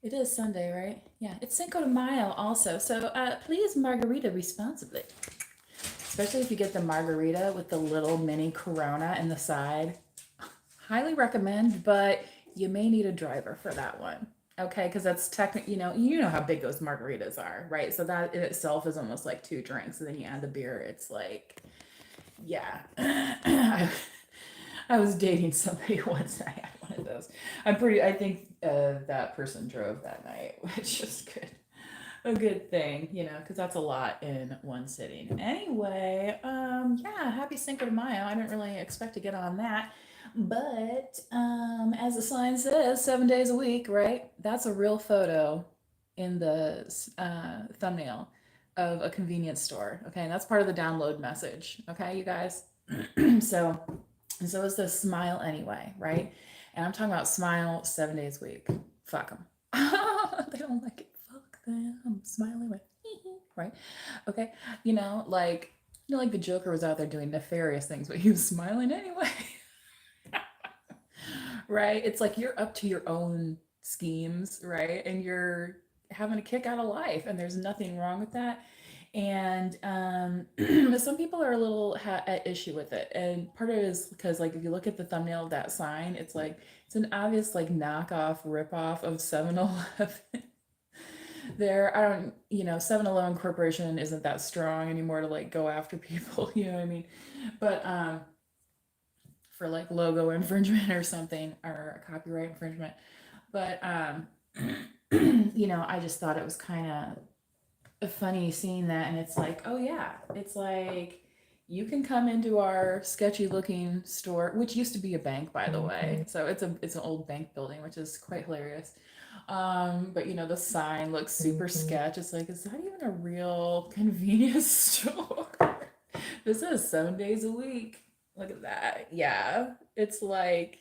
It is Sunday, right? Yeah, it's Cinco de Mayo also. So please margarita responsibly. Especially if you get the margarita with the little mini Corona in the side. Highly recommend, but you may need a driver for that one. Okay, because that's technically, you know how big those margaritas are, right? So that in itself is almost like two drinks. And then you add the beer, it's like, yeah. I was dating somebody once and I had one of those. I think that person drove that night, which is good. A good thing, because that's a lot in one sitting. Anyway, yeah, happy Cinco de Mayo. I didn't really expect to get on that. But as the sign says, 7 days a week, right? That's a real photo in the thumbnail of a convenience store. Okay, and that's part of the download message. Okay, you guys. so so is the smile anyway, right? And I'm talking about smile 7 days a week. Fuck them. They don't like it. Fuck them. Smile anyway. Right? Okay. Like the Joker was out there doing nefarious things, but he was smiling anyway. Right? It's like you're up to your own schemes, right? And you're having a kick out of life, and there's nothing wrong with that. And some people are a little at issue with it, and part of it is because, like, if you look at the thumbnail of that sign, it's like it's an obvious like knockoff ripoff of 7-Eleven. There, I don't, 7-Eleven Corporation isn't that strong anymore to like go after people, you know what I mean? But for like logo infringement or something, or copyright infringement. But I just thought it was kind of funny seeing that, and it's like, oh yeah, it's like you can come into our sketchy looking store, which used to be a bank, by the way. So it's an old bank building, which is quite hilarious. But the sign looks super sketch. It's like, is that even a real convenience store? This is 7 days a week. Look at that. Yeah. It's like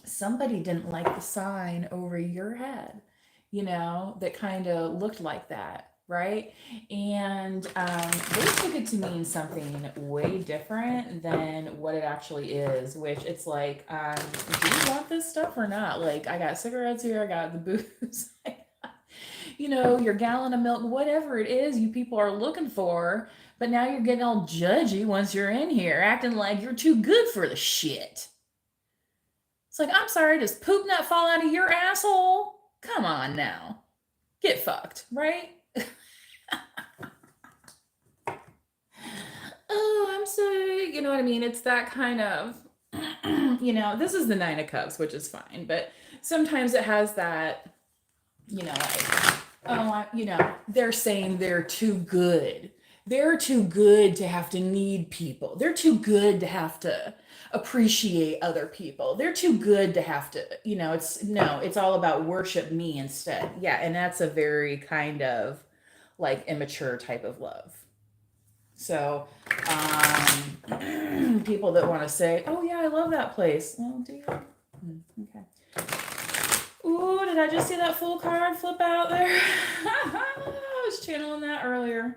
somebody didn't like the sign over your head, that kind of looked like that, right? And they took it to mean something way different than what it actually is, which it's like, do you want this stuff or not? Like, I got cigarettes here, I got the booze, your gallon of milk, whatever it is you people are looking for. But now you're getting all judgy once you're in here, acting like you're too good for the shit. It's like, I'm sorry, does poop not fall out of your asshole? Come on now. Get fucked, right? Oh, I'm sorry. You know what I mean? It's that kind of, this is the Nine of Cups, which is fine. But sometimes it has that, like, they're saying they're too good. They're too good to have to need people. They're too good to have to appreciate other people. They're too good to have to, it's all about worship me instead. Yeah, and that's a very kind of like immature type of love. So, people that want to say, "Oh yeah, I love that place." Well, do you? Okay. Ooh, did I just see that full card flip out there? I was channeling that earlier.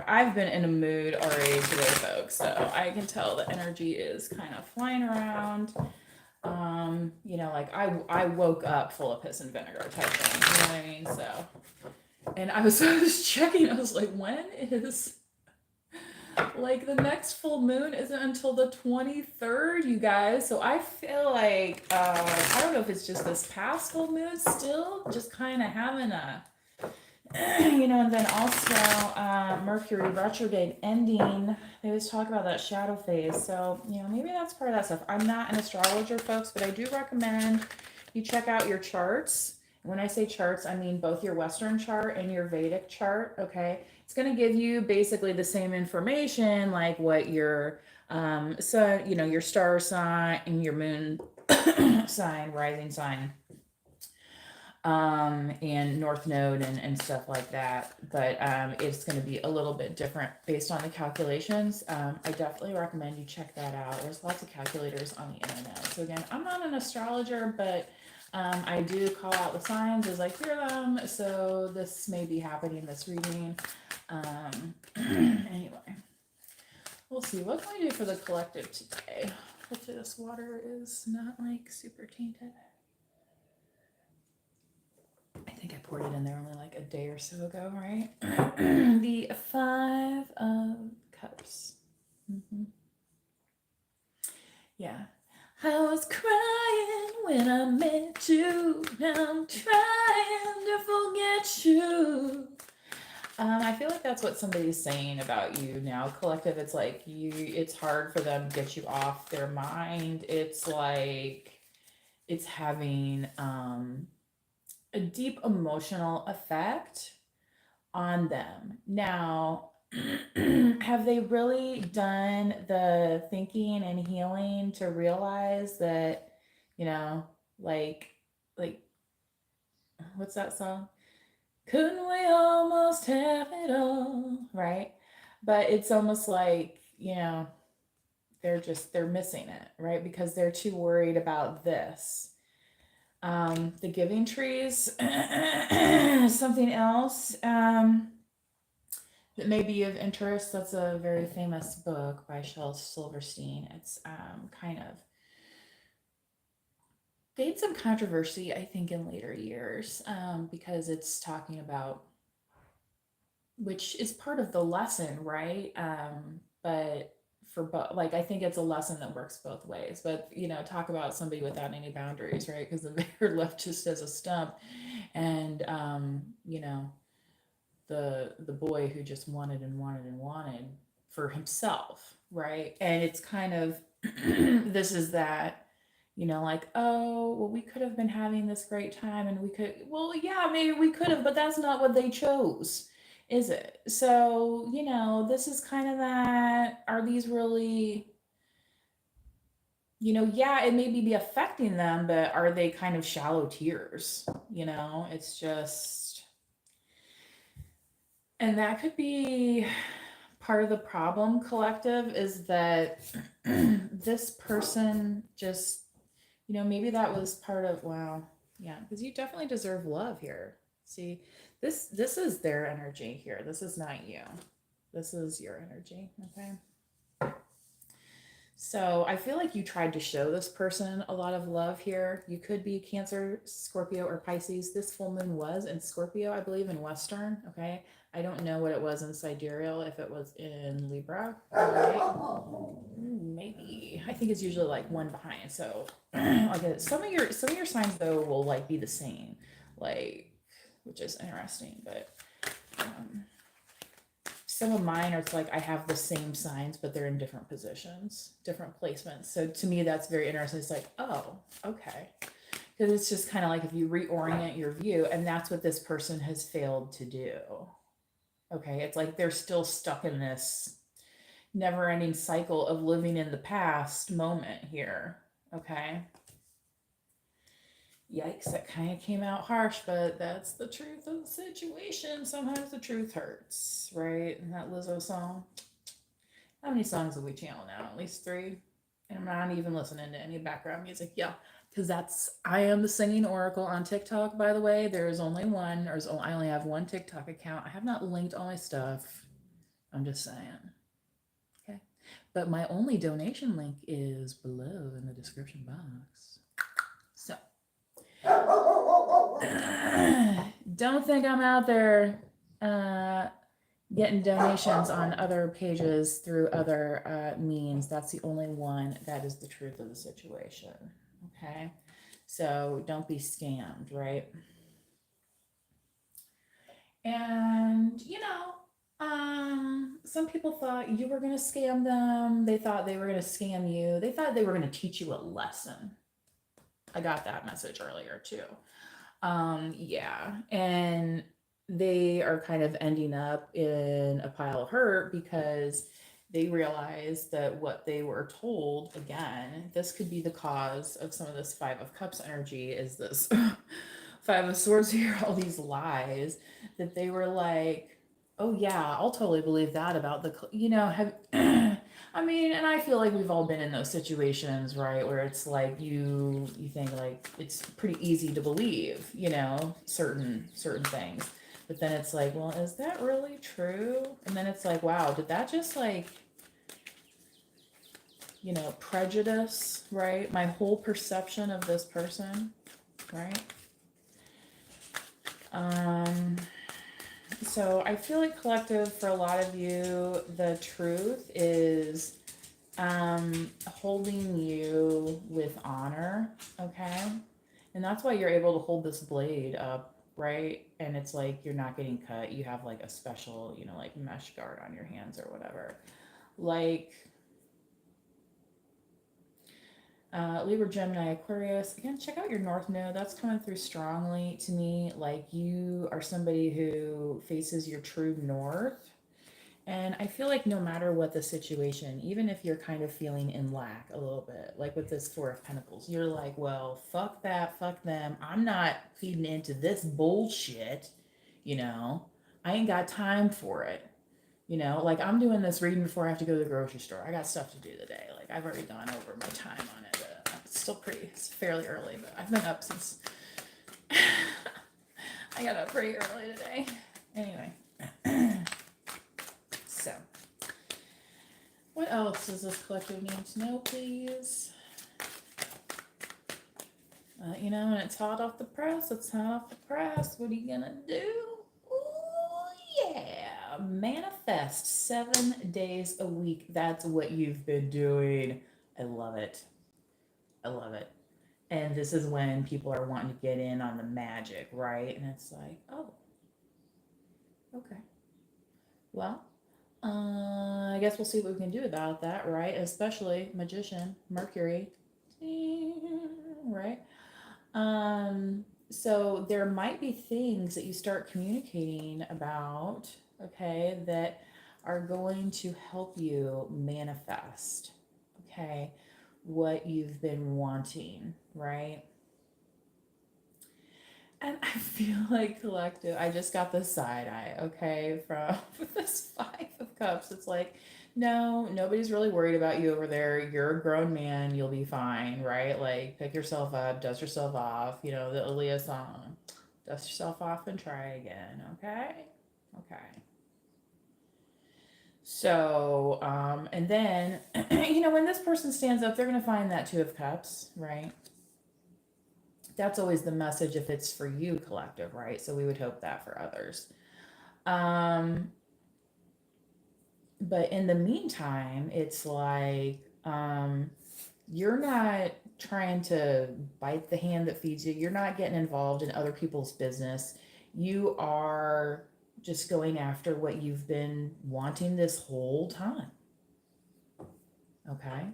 I've been in a mood already today, folks, so I can tell the energy is kind of flying around. Like I woke up full of piss and vinegar type thing. You know what I mean? So, and I was checking. I was like, when is like the next full moon isn't until the 23rd, you guys. So I feel like I don't know if it's just this past full moon still just kind of having a and then also Mercury retrograde ending. They always talk about that shadow phase. So, maybe that's part of that stuff. I'm not an astrologer, folks, but I do recommend you check out your charts. When I say charts, I mean both your Western chart and your Vedic chart, okay? It's going to give you basically the same information, like what your your star sign and your moon sign, rising sign, and North Node and stuff like that. But it's going to be a little bit different based on the calculations. I definitely recommend you check that out. There's lots of calculators on the internet. So again, I'm not an astrologer, but I do call out the signs as I hear them. So this may be happening this reading. Anyway, we'll see. What can we do for the collective today? Hopefully this water is not like super tainted. I think I poured it in there only like a day or so ago, right? The Five of Cups. Mm-hmm. Yeah. I was crying when I met you. Now I'm trying to forget you. I feel like that's what somebody's saying about you now, collective. It's like it's hard for them to get you off their mind. It's like it's having a deep emotional effect on them. Now, have they really done the thinking and healing to realize that, you know, like, like, what's that song? Couldn't we almost have it all, right? But it's almost like, they're missing it, right? Because they're too worried about this. The Giving Trees, something else that may be of interest. That's a very famous book by Shel Silverstein. It's kind of gained some controversy, I think, in later years because it's talking about, which is part of the lesson, right? But for both, like, I think it's a lesson that works both ways. But talk about somebody without any boundaries, right? Because then they're left just as a stump, and the boy who just wanted and wanted and wanted for himself, right? And it's kind of this is that, like, oh, well, we could have been having this great time, and we could, well, yeah, maybe we could have, but that's not what they chose, is it? So, this is kind of that, are these really, yeah, it may be affecting them, but are they kind of shallow tears? It's just, and that could be part of the problem, collective, is that this person just, maybe that was part of, wow, yeah, because you definitely deserve love here. See, this is their energy here. This is not you. This is your energy, okay? So I feel like you tried to show this person a lot of love here. You could be Cancer, Scorpio, or Pisces. This full moon was in Scorpio, I believe, in Western, okay? I don't know what it was in sidereal, if it was in Libra, right? Maybe. I think it's usually like one behind. So like some of your signs though will like be the same, like, which is interesting, but some of mine are, it's like I have the same signs, but they're in different positions, different placements. So to me, that's very interesting. It's like, oh, okay. Because it's just kind of like if you reorient your view, and that's what this person has failed to do. Okay, it's like they're still stuck in this never-ending cycle of living in the past moment here. Okay. Yikes, that kind of came out harsh, but that's the truth of the situation. Sometimes the truth hurts, right? And that Lizzo song. How many songs have we channeled now? At least 3. And I'm not even listening to any background music. Yeah, because I am the singing oracle on TikTok, by the way. There is only one, I only have one TikTok account. I have not linked all my stuff. I'm just saying. Okay. But my only donation link is below in the description box. So don't think I'm out there getting donations on other pages through other means. That's the only one that is the truth of the situation. Okay, so don't be scammed, right? And some people thought you were going to scam them. They thought they were going to scam you. They thought they were going to teach you a lesson. I got that message earlier too. Yeah, and they are kind of ending up in a pile of hurt because they realize that what they were told, again, this could be the cause of some of this Five of Cups energy, is this Five of Swords here, all these lies that they were like, oh yeah, I'll totally believe that about have I mean, and I feel like we've all been in those situations, right, where it's like you think like it's pretty easy to believe, certain things. But then it's like, well, is that really true? And then it's like, wow, did that just like you know, prejudice, right? My whole perception of this person, right? So I feel like collective for a lot of you, the truth is holding you with honor, okay? And that's why you're able to hold this blade up, right? And it's like you're not getting cut. You have like a special, you know, like mesh guard on your hands or whatever. Like Libra, Gemini, Aquarius. Again, check out your North Node. That's coming through strongly to me. Like you are somebody who faces your true North. And I feel like no matter what the situation, even if you're kind of feeling in lack a little bit, like with this Four of Pentacles, you're like, well, fuck that, fuck them. I'm not feeding into this bullshit, you know? I ain't got time for it. You know, like I'm doing this reading before I have to go to the grocery store. I got stuff to do today. Like I've already gone over my time on it. It's still it's fairly early, but I've been up since I got up pretty early today. Anyway, so what else does this collective need to know, please? You know, when it's hot off the press, it's hot off the press. What are you gonna do? Ooh, yeah. Manifest 7 days a week. That's what you've been doing. I love it. I love it. And this is when people are wanting to get in on the magic, right? And it's like, oh, okay. Well, I guess we'll see what we can do about that, right? Especially Magician, Mercury, right? So there might be things that you start communicating about, okay, that are going to help you manifest, okay, what you've been wanting, right? And I feel like collective, I just got the side eye, okay, from this Five of Cups. It's like, no, nobody's really worried about you over there. You're a grown man. You'll be fine, right? Like, pick yourself up, dust yourself off. You know, the Aaliyah song. Dust yourself off and try again, okay? Okay. So, and then, you know, when this person stands up, they're going to find that Two of Cups, right? That's always the message if it's for you, collective, right? So we would hope that for others. But in the meantime, it's like you're not trying to bite the hand that feeds you. You're not getting involved in other people's business. You are just going after what you've been wanting this whole time. Okay.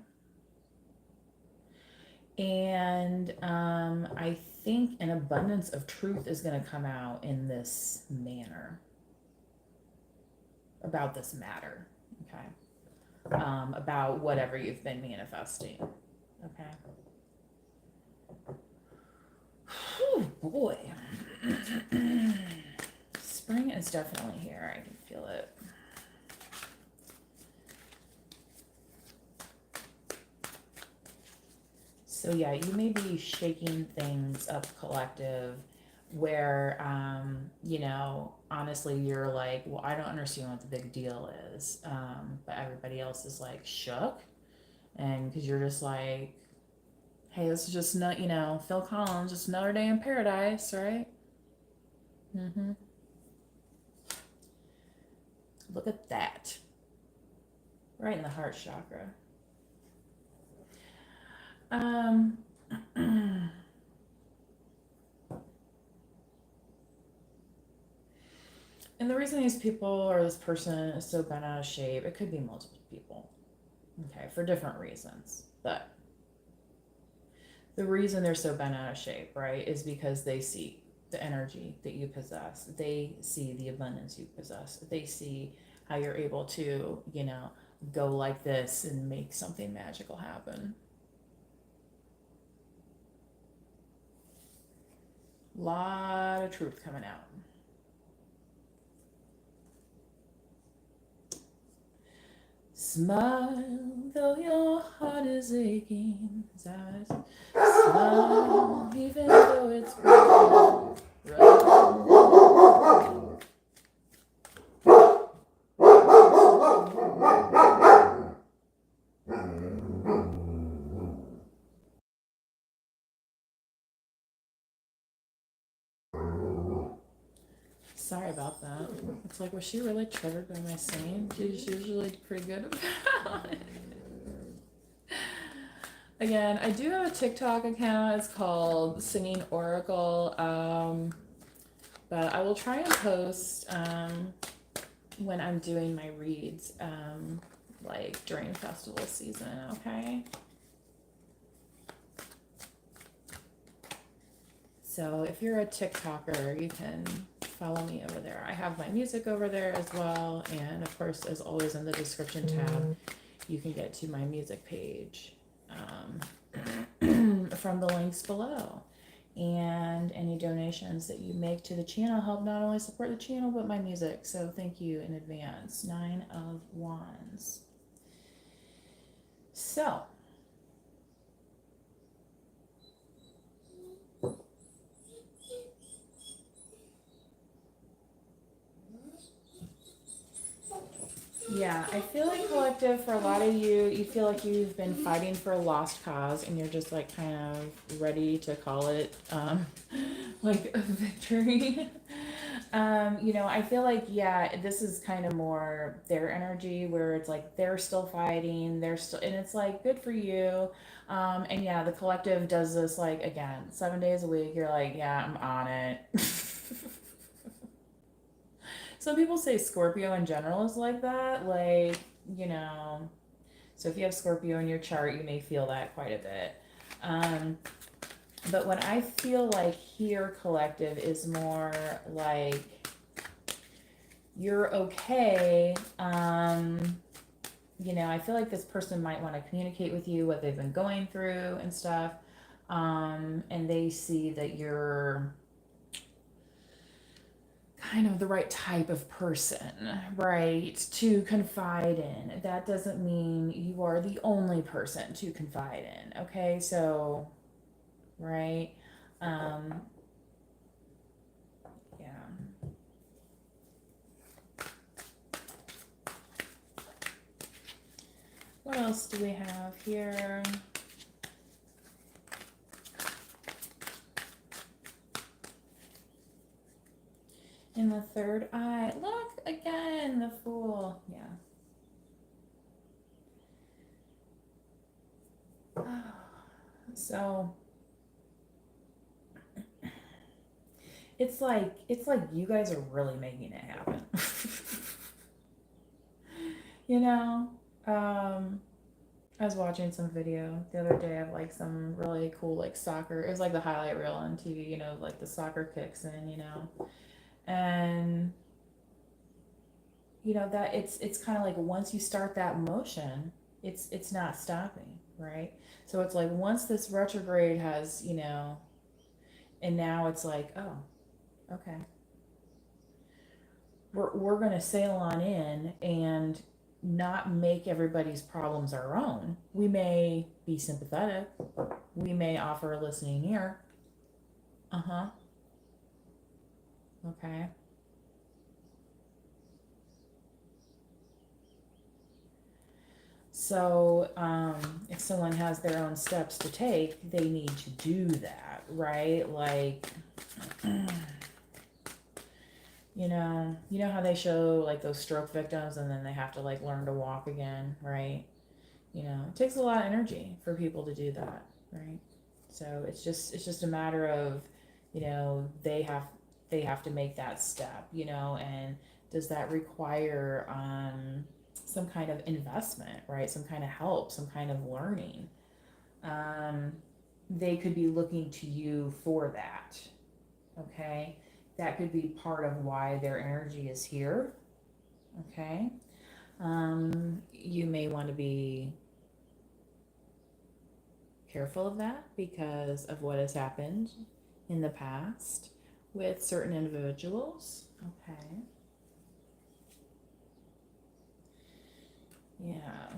And I think an abundance of truth is going to come out in this manner about this matter. Okay. About whatever you've been manifesting. Okay. Whew, boy. Spring is definitely here. I can feel it. So yeah, you may be shaking things up, collective, where you know, honestly, you're like, well, I don't understand what the big deal is, but everybody else is like shook, and because you're just like, hey, this is just not, you know, Phil Collins, just another day in paradise, right? Look at that, right in the heart chakra. And the reason these people or this person is so bent out of shape, it could be multiple people, okay, for different reasons. But the reason they're so bent out of shape, right, is because they see the energy that you possess. They see the abundance you possess. They see how you're able to, you know, go like this and make something magical happen. Lot of truth coming out. Smile, though your heart is aching. Smile, even though it's broken. Sorry about that. It's like, was she really triggered by my singing? She's usually pretty good about it. Again, I do have a TikTok account. It's called Singing Oracle. But I will try and post when I'm doing my reads, like during festival season, okay? So if you're a TikToker, you can follow me over there. I have my music over there as well. And of course, as always in the description tab, you can get to my music page from the links below. And any donations that you make to the channel help not only support the channel, but my music. So thank you in advance. 9 of Wands. So, yeah, I feel like collective for a lot of you, you feel like you've been fighting for a lost cause and you're just like kind of ready to call it like a victory. You know, I feel like, yeah, this is kind of more their energy where it's like they're still fighting, they're still, and it's like good for you. And yeah, the collective does this like again, 7 days a week. You're like, yeah, I'm on it. Some people say Scorpio in general is like that. Like, you know, so if you have Scorpio in your chart, you may feel that quite a bit. But what I feel like here, collective, is more like you're okay. You know, I feel like this person might want to communicate with you what they've been going through and stuff. And they see that you're kind of the right type of person, right, to confide in. That doesn't mean you are the only person to confide in, okay? So, right? Um, yeah. What else do we have here? In the third eye. Look, again, the Fool. Yeah. So it's like you guys are really making it happen. You know? I was watching some video the other day of like some really cool like soccer. It was like the highlight reel on TV, you know, like the soccer kicks in, you know. And you know that it's kind of like once you start that motion, it's not stopping, right? So it's like once this retrograde has, you know, and now it's like, oh, okay. We're going to sail on in and not make everybody's problems our own. We may be sympathetic. We may offer a listening ear. Uh-huh. Okay. So, if someone has their own steps to take, they need to do that, right? Like, you know how they show like those stroke victims and then they have to like learn to walk again, right? You know, it takes a lot of energy for people to do that, right? So it's just a matter of, you know, they have to make that step, you know, and does that require some kind of investment, right? Some kind of help, some kind of learning. Um, they could be looking to you for that, okay? That could be part of why their energy is here, okay? You may want to be careful of that because of what has happened in the past with certain individuals. Okay. Yeah.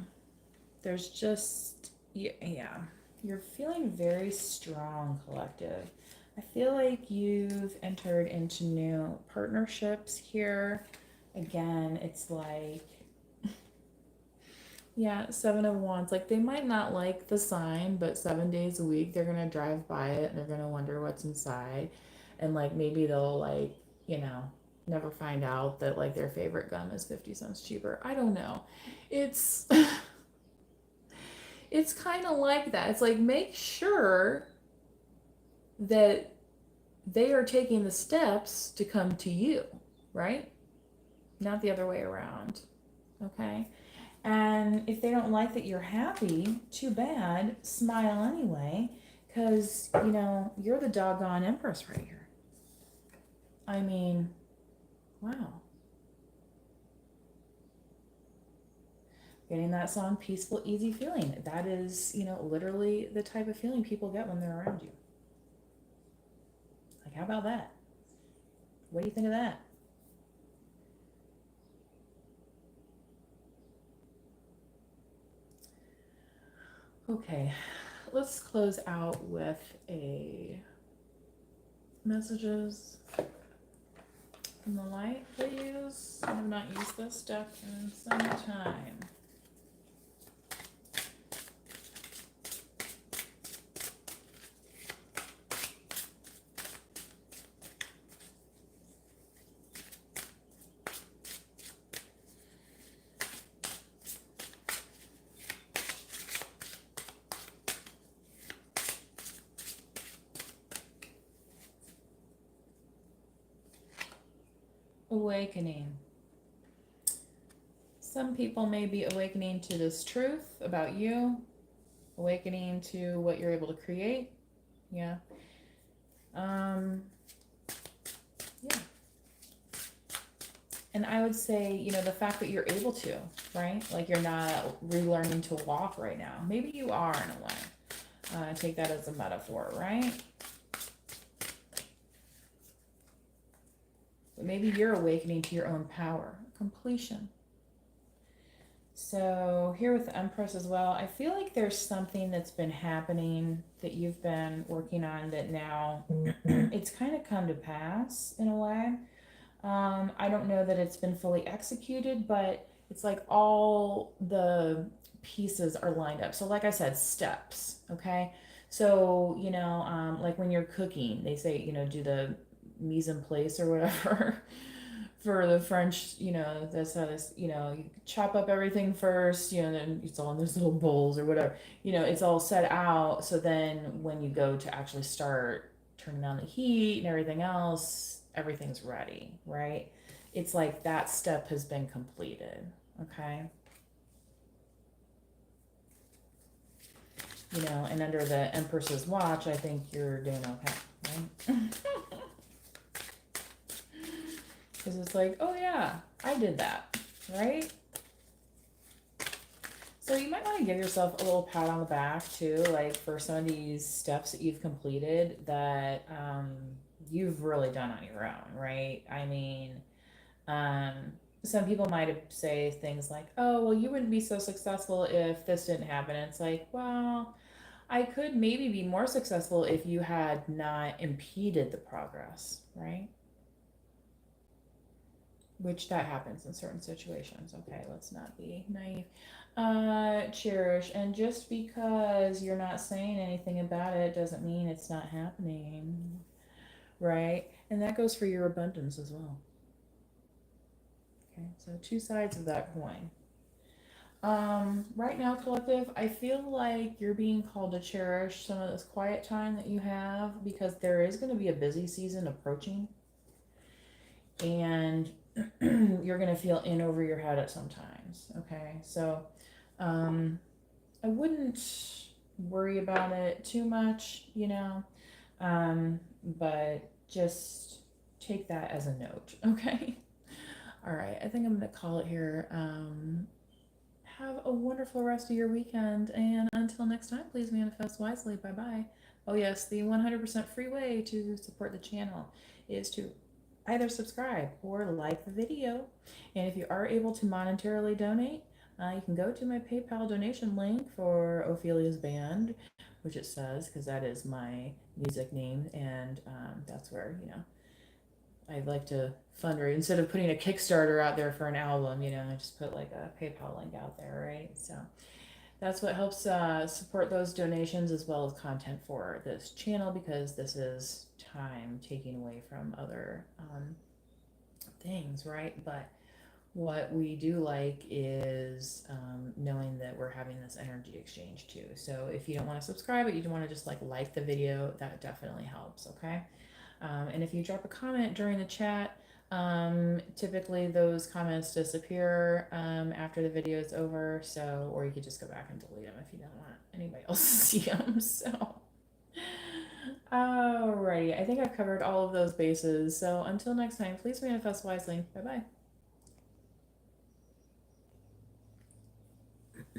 There's just, yeah. You're feeling very strong, collective. I feel like you've entered into new partnerships here. Again, it's like, yeah, 7 of Wands. Like they might not like the sign, but 7 days a week they're gonna drive by it and they're gonna wonder what's inside. And like maybe they'll like, you know, never find out that like their favorite gum is 50 cents cheaper. I don't know. It's it's kind of like that. It's like make sure that they are taking the steps to come to you, right? Not the other way around. Okay? And if they don't like that you're happy, too bad. Smile anyway, because, you know, you're the doggone empress right here. I mean, wow. Getting that song, Peaceful, Easy Feeling. That is, you know, literally the type of feeling people get when they're around you. Like, how about that? What do you think of that? Okay, let's close out with a messages from the light, please. I have not used this deck in some time. Awakening. Some people may be awakening to this truth about you, awakening to what you're able to create. Yeah. Yeah. And I would say, you know, the fact that you're able to, right? Like you're not relearning to walk right now. Maybe you are in a way. Take that as a metaphor, right? But maybe you're awakening to your own power, completion. So here with the Empress as well, I feel like there's something that's been happening that you've been working on that now it's kind of come to pass in a way. I don't know that it's been fully executed, but it's like all the pieces are lined up. So like I said, steps, okay? So, you know, like when you're cooking, they say, you know, do the mise en place or whatever. For the French, you know, that's how this, you know, you chop up everything first, you know, then it's all in those little bowls or whatever. You know, it's all set out. So then when you go to actually start turning on the heat and everything else, everything's ready, right? It's like that step has been completed, okay? You know, and under the Empress's watch, I think you're doing okay, right? Because it's like, oh yeah, I did that, right? So you might want to give yourself a little pat on the back too, like for some of these steps that you've completed that you've really done on your own, right? I mean, um, some people might say things like, oh, well, you wouldn't be so successful if this didn't happen. And it's like, well, I could maybe be more successful if you had not impeded the progress, right? Which that happens in certain situations. Okay, let's not be naive. Cherish, and just because you're not saying anything about it doesn't mean it's not happening, right? And that goes for your abundance as well. Okay, so two sides of that coin. Right now, collective, I feel like you're being called to cherish some of this quiet time that you have because there is going to be a busy season approaching, and you're going to feel in over your head at some times. Okay, so I wouldn't worry about it too much, you know, but just take that as a note. Okay. All right, I think I'm going to call it here. Have a wonderful rest of your weekend, and until next time, please manifest wisely. Bye bye. Oh, yes, the 100% free way to support the channel is to either subscribe or like the video. And if you are able to monetarily donate, you can go to my PayPal donation link for Ophelia's band, which it says because that is my music name, and that's where, you know, I'd like to fundraise instead of putting a Kickstarter out there for an album. You know, I just put like a PayPal link out there, right? So that's what helps support those donations as well as content for this channel because this is time taken away from other things, right? But what we do like is knowing that we're having this energy exchange too. So if you don't want to subscribe, but you want to just like the video, that definitely helps. Okay. And if you drop a comment during the chat, typically those comments disappear after the video is over. So, or you could just go back and delete them if you don't want anybody else to see them. So, alrighty, I think I've covered all of those bases. So until next time, please manifest wisely. Bye bye.